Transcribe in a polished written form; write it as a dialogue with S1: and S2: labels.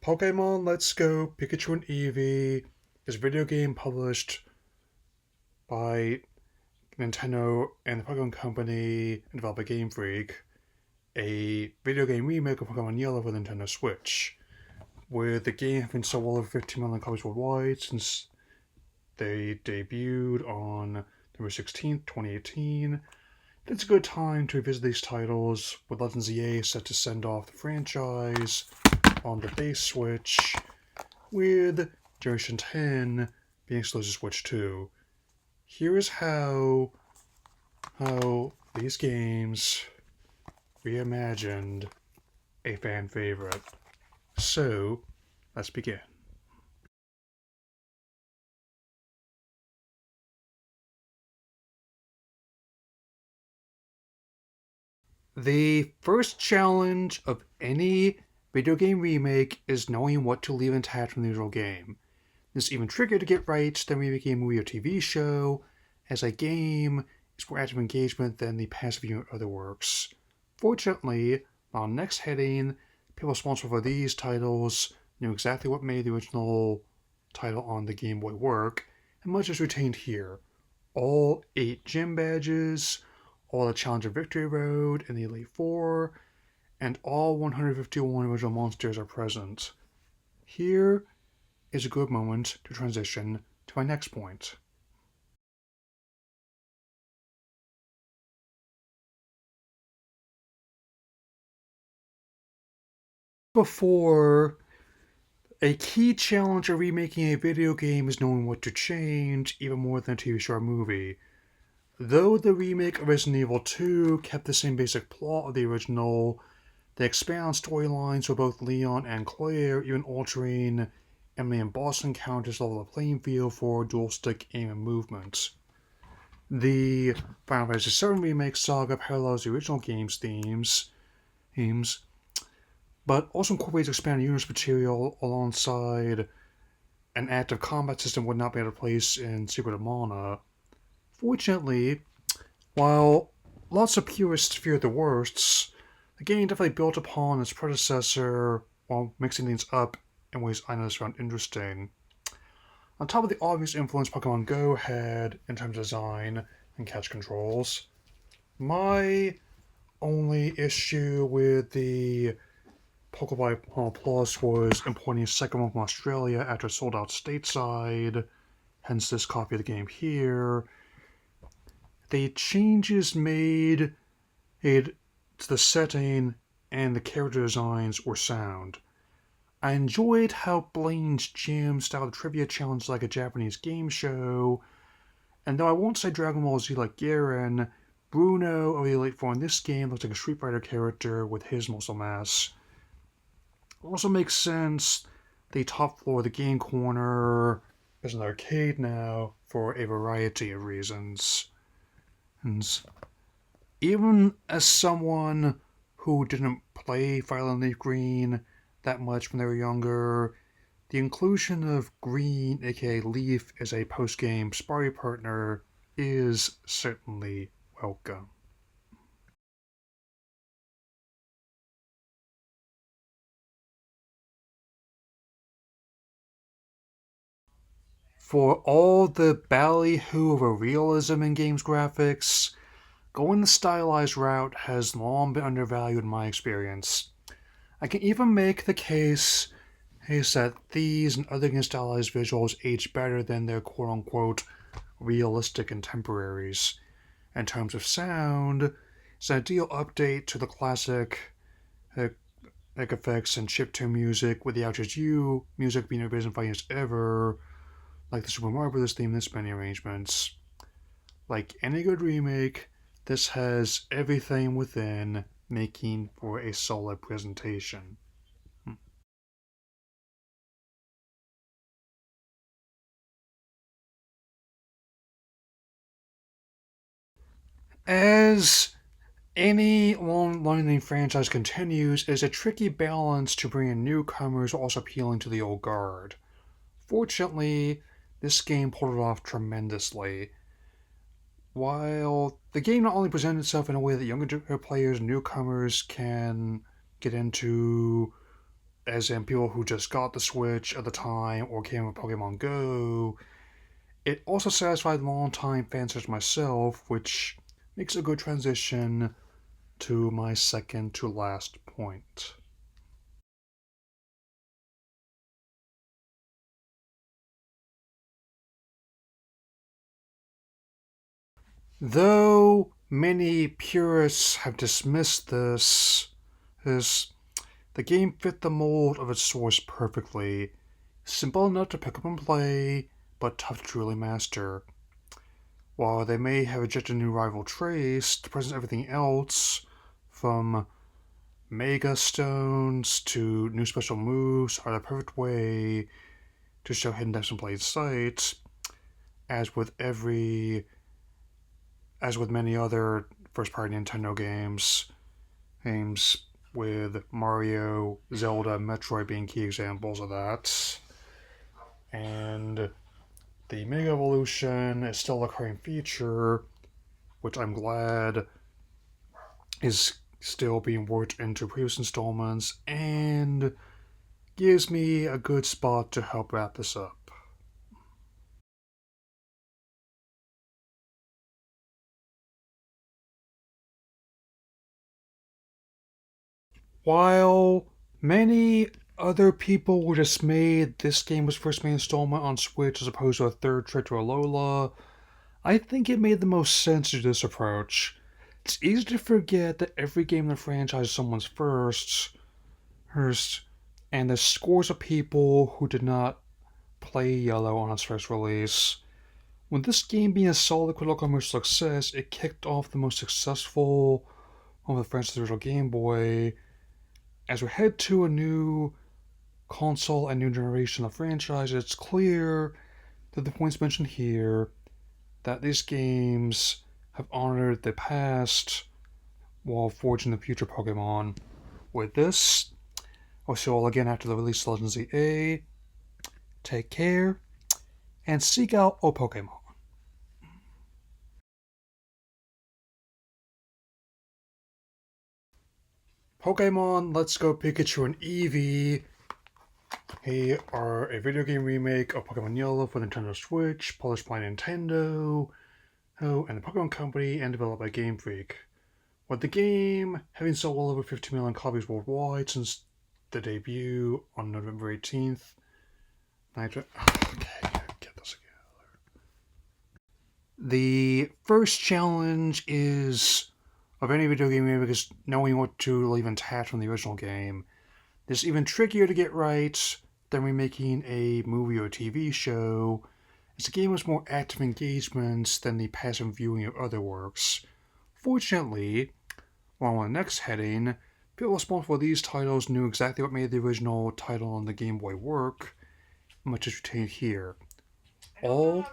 S1: Pokemon Let's Go Pikachu and Eevee is a video game published by Nintendo and the Pokemon Company and developed by Game Freak, a video game remake of Pokemon Yellow for the Nintendo Switch, where the game has been sold over 15 million copies worldwide since they debuted on November 16th, 2018. It's a good time to revisit these titles, with Legends EA set to send off the franchise on the base Switch, with Generation 10 being exclusive to Switch 2. Here is how these games reimagined a fan favorite. So, let's begin. The first challenge of any video game remake is knowing what to leave intact from the original game. This is even trickier to get right than remaking a movie or TV show, as a game is more active engagement than the passive viewing of other works. Fortunately, while next heading, people responsible for these titles knew exactly what made the original title on the Game Boy work, and much is retained here. All 8 gym badges, all the Challenger Victory Road and the Elite Four, and all 151 original monsters are present. Here is a good moment to transition to my next point. Before, a key challenge of remaking a video game is knowing what to change, even more than a TV show or movie. Though the remake of Resident Evil 2 kept the same basic plot of the original, they expand on storylines for both Leon and Claire, even altering Emily and boss encounters to level the playing field for dual stick aim and movement. The Final Fantasy VII Remake saga parallels the original game's themes, but also incorporates expanded universe material alongside an active combat system would not be able to place in Secret of Mana. Fortunately, while lots of purists fear the worsts, the game definitely built upon its predecessor while mixing things up in ways I noticed found interesting. On top of the obvious influence Pokemon Go had in terms of design and catch controls, my only issue with the Pokemon Plus was importing a second one from Australia after it sold out stateside, hence this copy of the game here. The changes made to the setting and the character designs were sound. I enjoyed how Blaine's gym style trivia challenged like a Japanese game show, and though I won't say Dragon Ball Z like Garen, Bruno of the Elite Four in this game looks like a Street Fighter character with his muscle mass. It also makes sense the top floor of the game corner is an arcade now for a variety of reasons. And even as someone who didn't play Fire and Leaf Green that much when they were younger, the inclusion of Green, aka Leaf, as a post-game sparring partner is certainly welcome. For all the ballyhoo of a realism in games graphics, going the stylized route has long been undervalued in my experience. I can even make the case that these and other stylized visuals age better than their quote unquote realistic contemporaries. In terms of sound, it's an ideal update to the classic effects and chiptune music, with the Outrage U music being as inviting as ever, like the Super Mario Bros. Theme in this many arrangements. Like any good remake, this has everything within, making for a solid presentation. As any long-running franchise continues, it's a tricky balance to bring in newcomers while also appealing to the old guard. Fortunately, this game pulled it off tremendously. While the game not only presented itself in a way that younger players and newcomers can get into as in people who just got the Switch at the time or came with Pokemon Go. It also satisfied longtime fans such as myself, which makes a good transition to my second to last point. Though many purists have dismissed this the game fit the mold of its source perfectly. Simple enough to pick up and play, but tough to truly master. While they may have injected a new rival trace to present everything else, from Mega Stones to new special moves, are the perfect way to show hidden depths in plain sight. As with every, as with many other first-party Nintendo games with Mario, Zelda, Metroid being key examples of that. And the Mega Evolution is still a recurring feature, which I'm glad is still being worked into previous installments and gives me a good spot to help wrap this up. While many other were dismayed this game was first made installment on Switch as opposed to a third trip to Alola, I think it made the most sense to this approach. It's easy to forget that every game in the franchise is someone's first, and there's scores of people who did not play Yellow on its first release. With this game being a solid critical commercial success, it kicked off the most successful of the franchise's original Game Boy. As we head to a new console and new generation of franchise, it's clear that the points mentioned here that these games have honored the past while forging the future Pokemon. With this, I'll see you all again after the release of Legends ZA. Take care, and seek out O Pokemon. Pokemon Let's Go Pikachu and Eevee are a video game remake of Pokemon Yellow for Nintendo Switch, published by Nintendo and the Pokemon Company and developed by Game Freak. With the game having sold well over 50 million copies worldwide since the debut on November 18th. Okay, get this again. The first challenge is of any video game remake is knowing what to leave intact from the original game. This is even trickier to get right than remaking a movie or TV show, as the game has more active engagements than the passive viewing of other works. Fortunately, while on the next heading, people responsible for these titles knew exactly what made the original title on the Game Boy work, much is retained here. All